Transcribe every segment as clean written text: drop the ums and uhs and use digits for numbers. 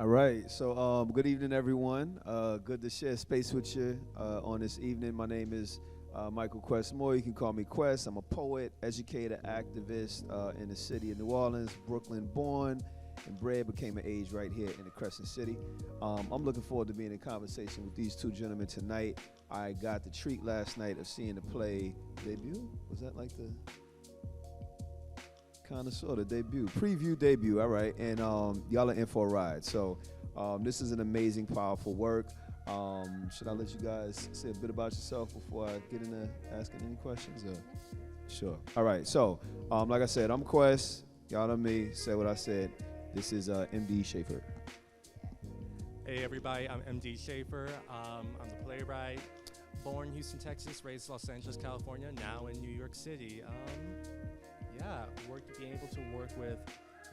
All right, so good evening, everyone. Good to share space with you on this evening. My name is Michael Quest Moore. You can call me Quest. I'm a poet, educator, activist in the city of New Orleans, Brooklyn born and bred, became an age right here in the Crescent City. I'm looking forward to being in conversation with these two gentlemen tonight. I got the treat last night of seeing the play debut. Was that like the kind of sort of debut, preview debut? All right, and y'all are in for a ride. So this is an amazing, powerful work. Should I let you guys say a bit about yourself before I get into asking any questions? Sure. All right. So like I said, I'm Quest. Y'all know me. Say what I said. This is M.D. Schaffer. Hey everybody, I'm M.D. Schaffer. I'm the playwright. Born in Houston, Texas, raised Los Angeles, California, now in New York City. Being able to work with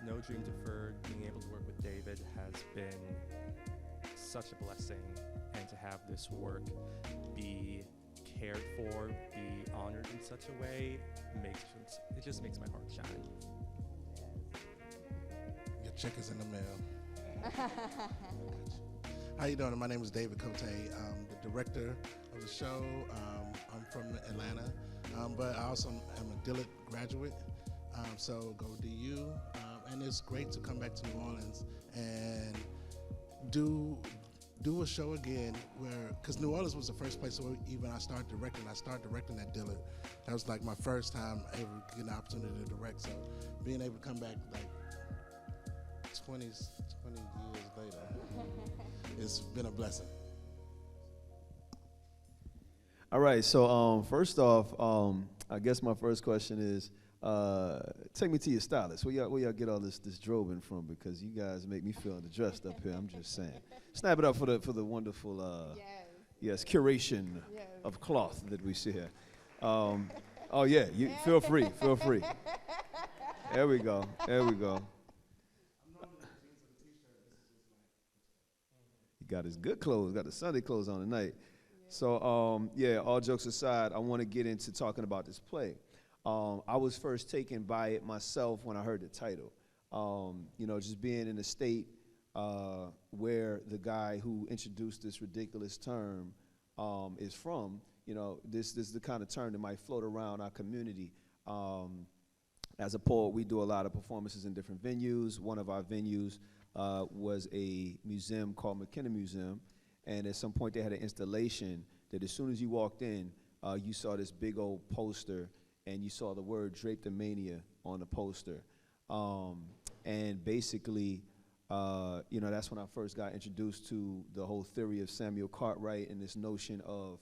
No Dream Deferred, being able to work with David has been such a blessing, and to have this work be cared for, be honored in such a way, it just makes my heart shine. Your check is in the mail. How you doing? My name is David Cote. I'm the director of the show. I'm from Atlanta, but I also am a Dillard graduate. So go DU, and it's great to come back to New Orleans and do a show again, because New Orleans was the first place where even I started directing. I started directing at Dillard. That was like my first time ever getting the opportunity to direct. So being able to come back like 20 years later, it's been a blessing. All right, so first off, I guess my first question is, take me to your stylist. Where y'all get all this drobing from? Because you guys make me feel dressed up here. I'm just saying. Snap it up for the wonderful curation of cloth that we see here. Oh yeah, you feel free. There we go. He got his good clothes. Got the Sunday clothes on tonight. So all jokes aside, I want to get into talking about this play. I was first taken by it myself when I heard the title. Just being in a state where the guy who introduced this ridiculous term is from, this is the kind of term that might float around our community. As a poet, we do a lot of performances in different venues. One of our venues was a museum called McKenna Museum, and at some point they had an installation that as soon as you walked in, you saw this big old poster, and you saw the word Drapetomania on the poster. And basically, that's when I first got introduced to the whole theory of Samuel Cartwright and this notion of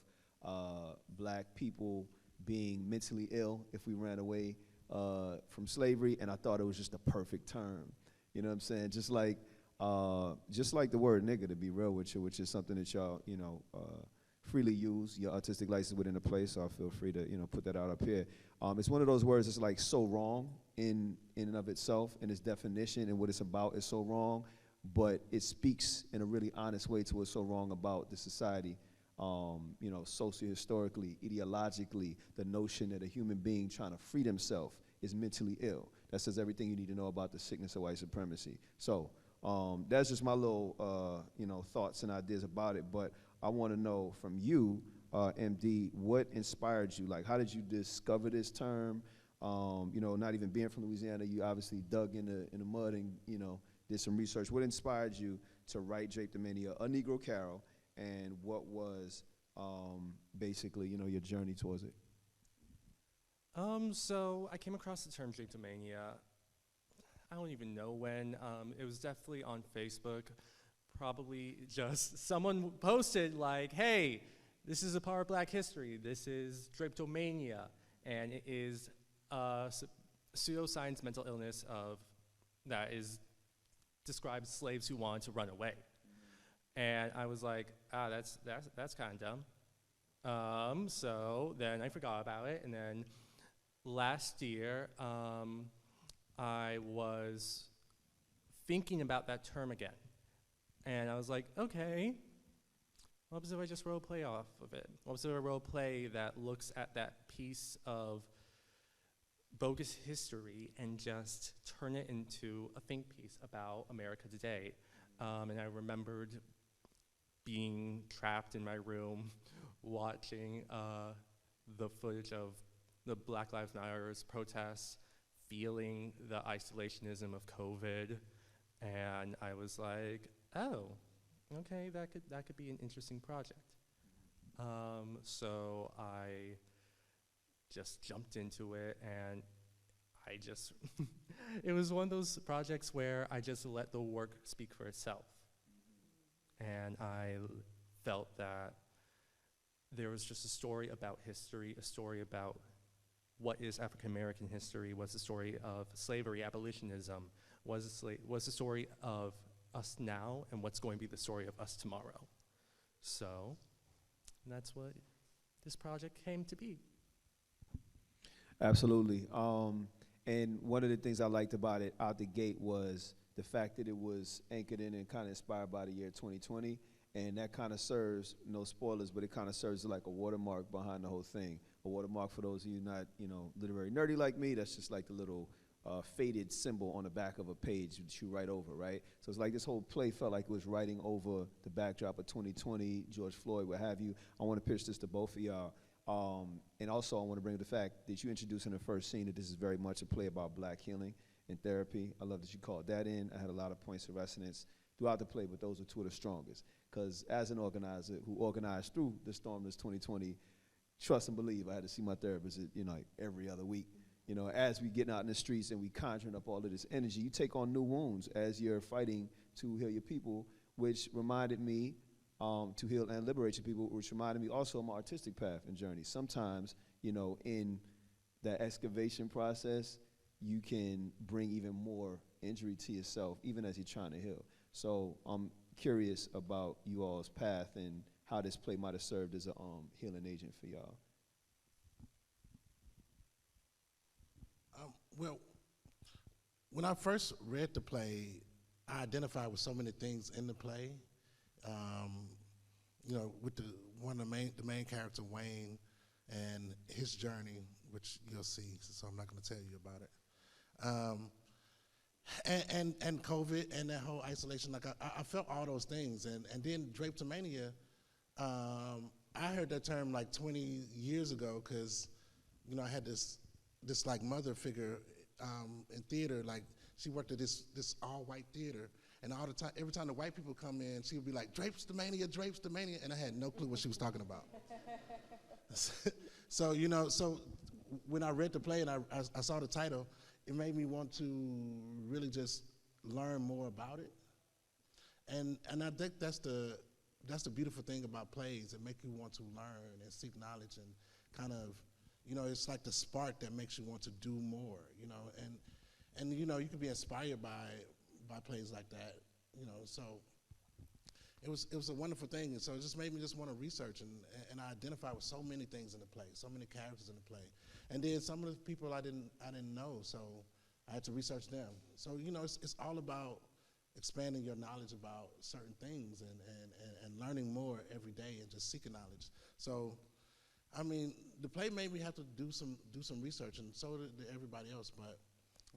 black people being mentally ill if we ran away from slavery, and I thought it was just a perfect term. You know what I'm saying? Just like the word nigga, to be real with you, which is something that y'all, freely use your artistic license within the place, so I feel free to, put that out up here. It's one of those words that's like so wrong in and of itself, and its definition and what it's about is so wrong, but it speaks in a really honest way to what's so wrong about the society, socio-historically, ideologically, the notion that a human being trying to free themselves is mentally ill. That says everything you need to know about the sickness of white supremacy. So that's just my little, thoughts and ideas about it, but I want to know from you, MD, what inspired you? Like, how did you discover this term? Not even being from Louisiana, you obviously dug in the mud and, did some research. What inspired you to write Drapetomania, a Negro Carol, and what was basically, your journey towards it? So I came across the term Drapetomania, I don't even know when. It was definitely on Facebook. Probably just someone posted like, hey, this is a part of Black history. This is Drapetomania, and it is a pseudoscience mental illness that describes slaves who wanted to run away. And I was like, that's kind of dumb. So then I forgot about it, and then last year I was thinking about that term again. And I was like, okay, what if I just wrote a play off of it? What if I wrote a play that looks at that piece of bogus history and just turn it into a think piece about America today? And I remembered being trapped in my room watching the footage of the Black Lives Matter's protests, feeling the isolationism of COVID, and I was like, oh, okay, that could be an interesting project. So I just jumped into it, and I just, it was one of those projects where I just let the work speak for itself. And I felt that there was just a story about history, a story about what is African American history, what's the story of slavery, abolitionism, what's the story of us now, and what's going to be the story of us tomorrow. So that's what this project came to be. Absolutely. And one of the things I liked about it out the gate was the fact that it was anchored in and kind of inspired by the year 2020. And that kind of serves, no spoilers, but it kind of serves like a watermark behind the whole thing. A watermark, for those of you not, literary nerdy like me, that's just like the little faded symbol on the back of a page that you write over, right? So it's like this whole play felt like it was writing over the backdrop of 2020, George Floyd, what have you. I want to pitch this to both of y'all. And also I want to bring up the fact that you introduced in the first scene that this is very much a play about black healing and therapy. I love that you called that in. I had a lot of points of resonance throughout the play, but those are two of the strongest. Because as an organizer who organized through the Stormless 2020, trust and believe, I had to see my therapist, like every other week. As we getting out in the streets and we conjuring up all of this energy, you take on new wounds as you're fighting to heal your people, which reminded me to heal and liberate your people, which reminded me also of my artistic path and journey. Sometimes, in that excavation process, you can bring even more injury to yourself, even as you're trying to heal. So I'm curious about you all's path and how this play might have served as a healing agent for y'all. Well, when I first read the play, I identified with so many things in the play. With the main character, Wayne, and his journey, which you'll see, so I'm not going to tell you about it. And COVID and that whole isolation, like I felt all those things. And then Drapetomania, I heard that term like 20 years ago because, I had this like mother figure in theater, like she worked at this all-white theater. And all the time, every time the white people come in, she would be like, Drapetomania, and I had no clue what she was talking about. So when I read the play and I saw the title, it made me want to really just learn more about it. And I think that's the beautiful thing about plays. It makes you want to learn and seek knowledge and kind of, it's like the spark that makes you want to do more, and you can be inspired by plays like that, so it was a wonderful thing, and so it just made me just want to research, and I identify with so many things in the play, so many characters in the play, and then some of the people I didn't know, so I had to research them. So it's all about expanding your knowledge about certain things and learning more every day and just seeking knowledge. So I mean, the play made me have to do some research, and so did everybody else, but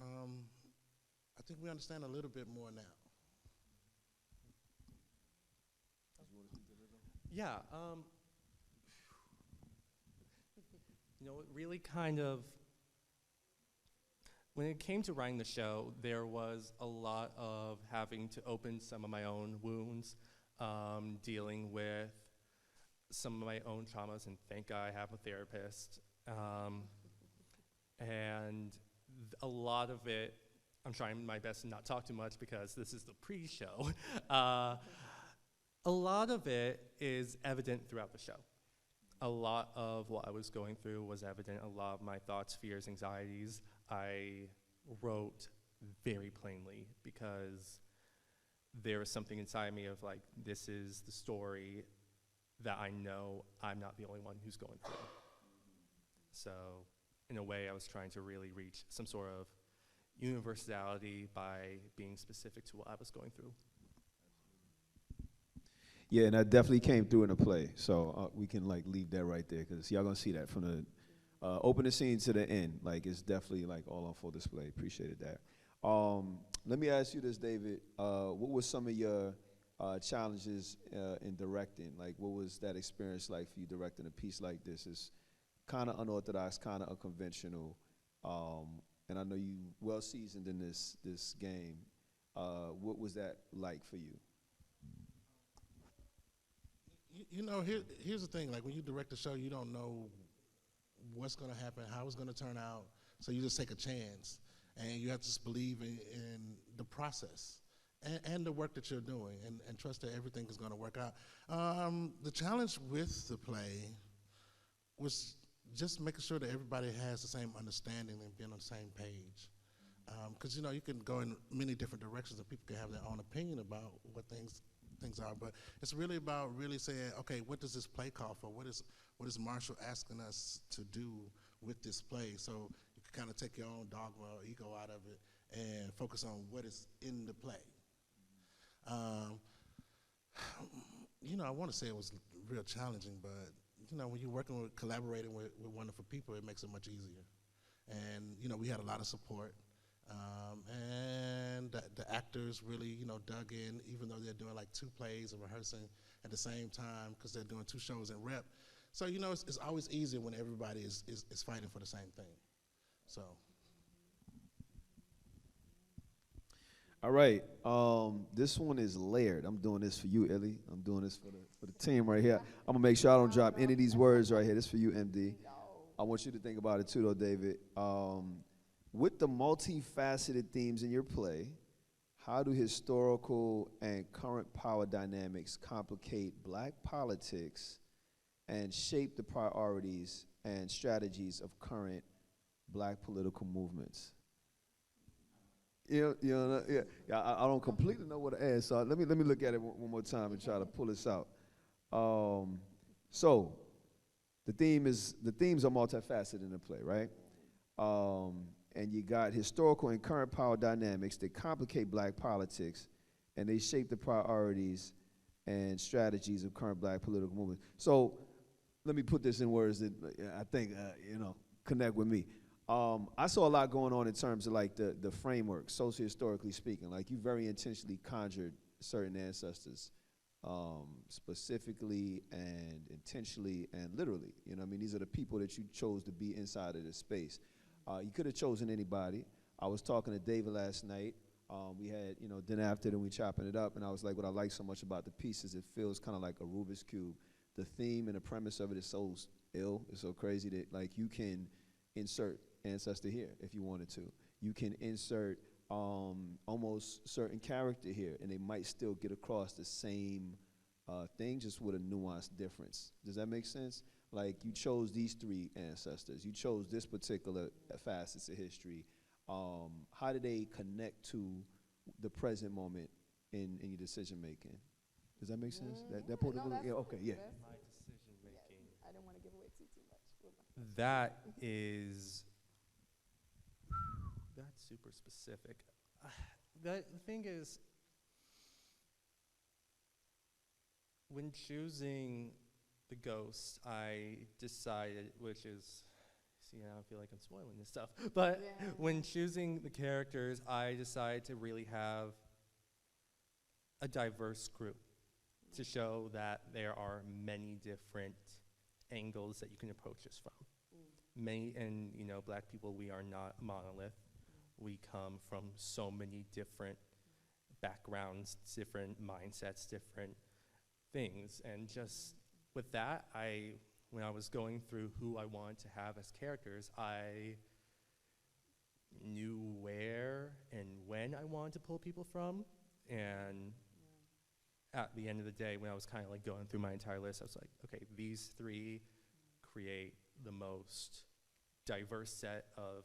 I think we understand a little bit more now. Yeah, it really kind of, when it came to writing the show, there was a lot of having to open some of my own wounds, dealing with some of my own traumas, and thank God I have a therapist. And a lot of it, I'm trying my best to not talk too much because this is the pre-show. A lot of it is evident throughout the show. A lot of what I was going through was evident. A lot of my thoughts, fears, anxieties, I wrote very plainly because there was something inside me of like, this is the story that I know I'm not the only one who's going through. So in a way, I was trying to really reach some sort of universality by being specific to what I was going through. Yeah, and that definitely came through in the play. So we can like leave that right there because y'all gonna see that from the opening scene to the end. Like it's definitely like all on full display. Appreciated that. Let me ask you this, David. What were some of your challenges in directing? Like, what was that experience like for you directing a piece like this? It's kind of unorthodox, kind of unconventional, and I know you well seasoned in this game. What was that like for you? You know, here's the thing. Like when you direct a show, you don't know what's going to happen, how it's going to turn out. So you just take a chance, and you have to just believe in the process and the work that you're doing, and trust that everything is going to work out. The challenge with the play was just making sure that everybody has the same understanding and being on the same page. Because you know, you can go in many different directions, and people can have their own opinion about what things are, but it's really about really saying, okay, what does this play call for? What is Marshall asking us to do with this play? So you can kind of take your own dogma or ego out of it and focus on what is in the play. You know, I want to say it was real challenging, but you know, when you're collaborating with wonderful people, it makes it much easier. And you know, we had a lot of support. And the actors really, you know, dug in, even though they're doing like 2 plays and rehearsing at the same time because they're doing 2 shows in rep. So, you know, it's always easier when everybody is fighting for the same thing. So. All right, this one is layered. I'm doing this for you, Illy. I'm doing this for the team right here. I'm gonna make sure I don't drop any of these words right here. This is for you, MD. I want you to think about it too, though, David. With the multifaceted themes in your play, how do historical and current power dynamics complicate Black politics and shape the priorities and strategies of current Black political movements? Yeah, I don't completely know what to ask, so let me look at it one more time and try to pull this out. So, the themes are multifaceted in the play, right? And you got historical and current power dynamics that complicate Black politics, and they shape the priorities and strategies of current Black political movements. So let me put this in words that I think, connect with me. I saw a lot going on in terms of like the framework, sociohistorically speaking. Like you very intentionally conjured certain ancestors, specifically and intentionally and literally. You know what I mean? These are the people that you chose to be inside of this space. You could have chosen anybody. I was talking to David last night. We had, dinner after, then we chopping it up, and I was like, what I like so much about the piece is it feels kind of like a Rubik's Cube. The theme and the premise of it is so ill, it's so crazy that like you can insert ancestor here if you wanted to. You can insert almost certain character here, and they might still get across the same thing, just with a nuanced difference. Does that make sense? Like you chose these 3 ancestors. You chose this particular facets of history. How do they connect to the present moment in your decision making? Does that make sense? That portability? Yeah. Okay. Yeah. My decision making. I don't want to give away too much. That's super specific. The thing is, when choosing the ghost, I decided, which is, see, I feel like I'm spoiling this stuff, but when choosing the characters, I decided to really have a diverse group to show that there are many different angles that you can approach this from. And Black people, we are not a monolith. We come from so many different backgrounds, different mindsets, different things, and just with that, when I was going through who I wanted to have as characters, I knew where and when I wanted to pull people from, and at the end of the day, when I was kind of like going through my entire list, I was like, okay, these 3 create the most diverse set of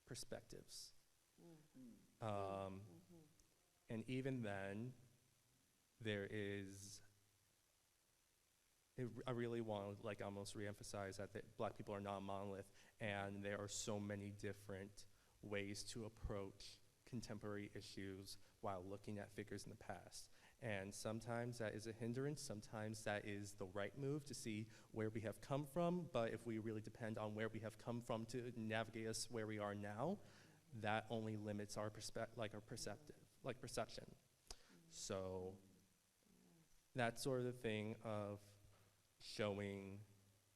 perspectives. And even then, I really want to like almost reemphasize that Black people are not a monolith, and there are so many different ways to approach contemporary issues while looking at figures in the past. And sometimes that is a hindrance, sometimes that is the right move to see where we have come from, but if we really depend on where we have come from to navigate us where we are now, that only limits our perspective. like perception. So that sort of thing of showing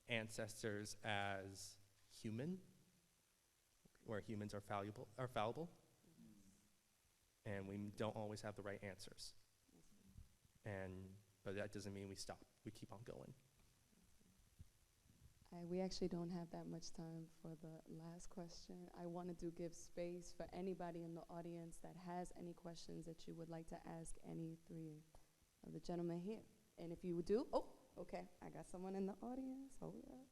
ancestors as human, where humans are fallible, and we don't always have the right answers. But that doesn't mean we stop. We keep on going. We actually don't have that much time for the last question. I wanted to give space for anybody in the audience that has any questions that you would like to ask any three of the gentlemen here. And if you do, oh, okay, I got someone in the audience. Hold up.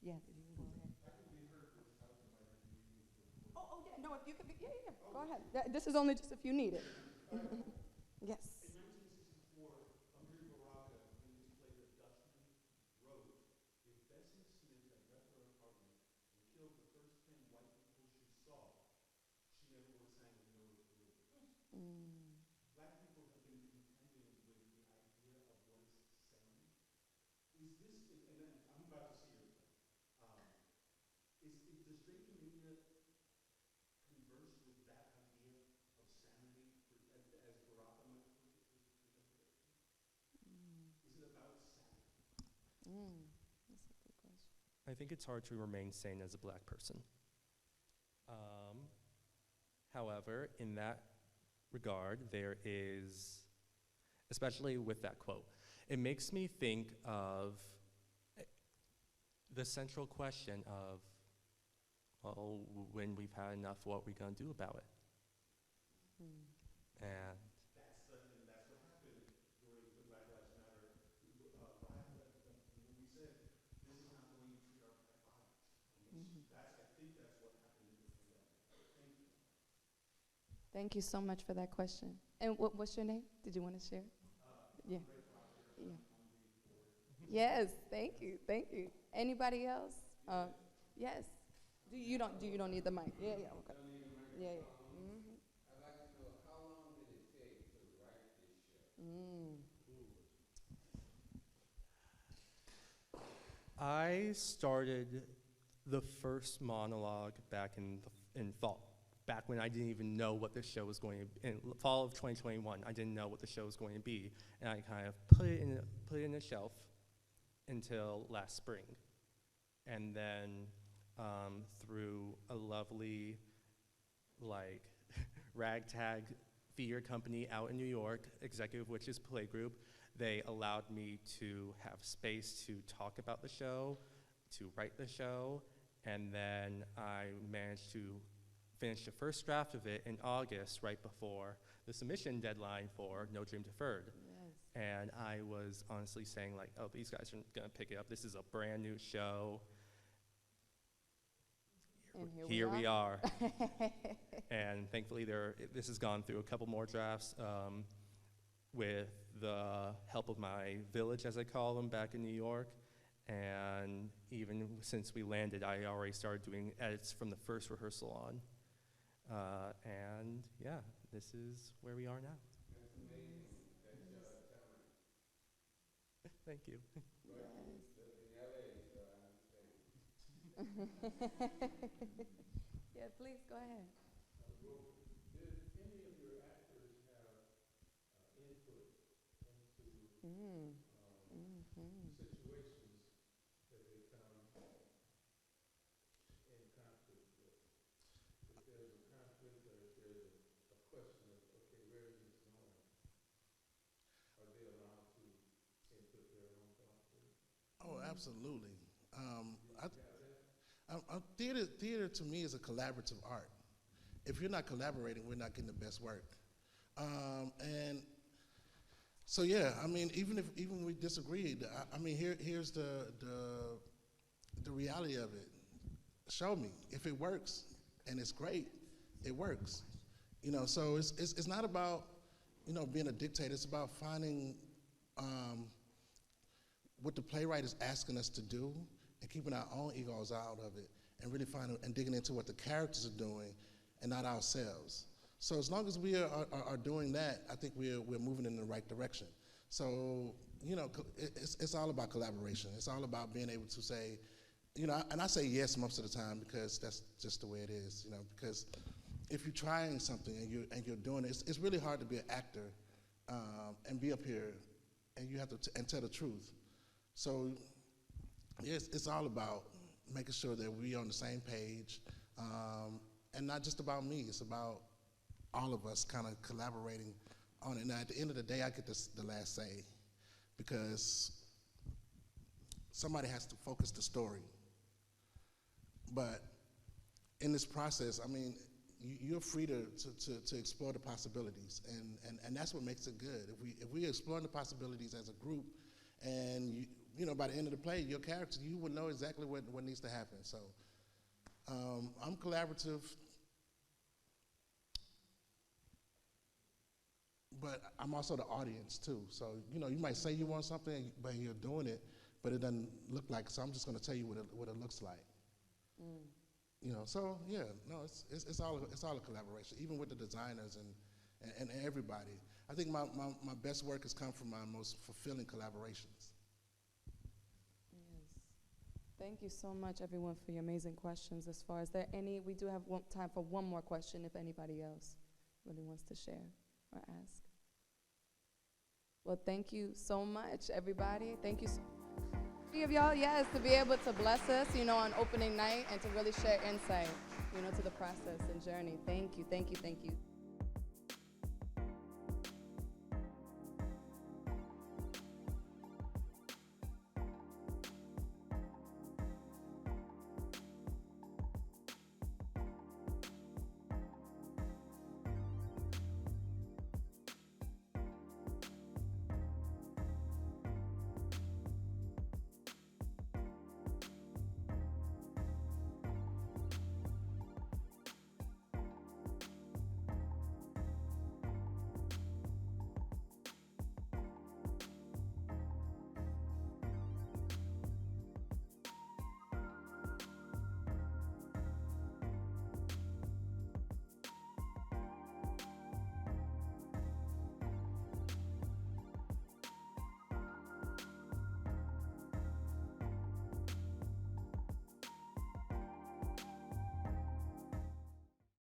Yes, you can go ahead. Oh, yeah, no, if you could be, yeah, go ahead. This is only just if you need it. Yes. That's a good question. I think it's hard to remain sane as a Black person. However, in that regard, there is, especially with that quote, it makes me think of the central question of, well, when we've had enough, what are we going to do about it? And That's what happened during the Black Lives Matter. When we said this is not the way you treat our Black bodies. I think that's what happened in the pandemic. Thank you. Thank you so much for that question. And what's your name? Did you want to share? Yeah. Yeah. Yes, thank you, thank you. Anybody else? Yes. Do you don't need the mic? Yeah, yeah, okay. Yeah, yeah. I'd like to know, how long did it take to write this show? I started the first monologue back in fall, back when I didn't even know what the show was going to, in fall of 2021, I didn't know what the show was going to be, and I kind of put it in a shelf until last spring. And then through a lovely, like, ragtag theater company out in New York, Executive Witches Play Group, they allowed me to have space to talk about the show, to write the show, and then I managed to finish the first draft of it in August, right before the submission deadline for No Dream Deferred. Yes. And I was honestly saying, like, oh, these guys are gonna pick it up. This is a brand new show. And Here we are. And thankfully, this has gone through a couple more drafts with the help of my village, as I call them, back in New York. And even since we landed, I already started doing edits from the first rehearsal on. And yeah, this is where we are now. That's amazing. That's your talent. Thank you. But you live in LA, so I understand. Yeah, please, go ahead. Did any of your actors have input into situations that they found in conflict with? If there's a conflict or if there's a question of, okay, where is this going? Are they allowed to input their own thoughts to it? Oh, absolutely. Theater to me is a collaborative art. If you're not collaborating, we're not getting the best work. And so yeah, I mean, even when we disagreed, I mean, here's the reality of it. Show me if it works, and it's great. It works, you know. So it's not about, you know, being a dictator. It's about finding what the playwright is asking us to do and keeping our own egos out of it and really finding and digging into what the characters are doing and not ourselves. So as long as we are doing that, I think we're moving in the right direction. So, you know, it's all about collaboration. It's all about being able to say, you know, and I say yes most of the time because that's just the way it is, you know, because if you're trying something and you're doing it, it's really hard to be an actor and be up here and you have to and tell the truth. So yes, it's all about making sure that we're on the same page, and not just about me. It's about all of us kind of collaborating on it. Now, at the end of the day, I get the last say, because somebody has to focus the story. But in this process, I mean, you're free to explore the possibilities, and that's what makes it good. If we explore the possibilities as a group, and you know, by the end of the play, your character, you will know exactly what needs to happen. So I'm collaborative, but I'm also the audience too. So, you know, you might say you want something, but you're doing it, but it doesn't look like, so I'm just gonna tell you what it looks like. You know, so yeah, no, it's all a collaboration, even with the designers and everybody. I think my best work has come from my most fulfilling collaborations. Yes. Thank you so much, everyone, for your amazing questions. As far as there any, we do have time for one more question if anybody else really wants to share or ask. Well, thank you so much, everybody. Thank you so much. Three of y'all, yes, to be able to bless us, you know, on opening night and to really share insight, you know, to the process and journey. Thank you, thank you, thank you.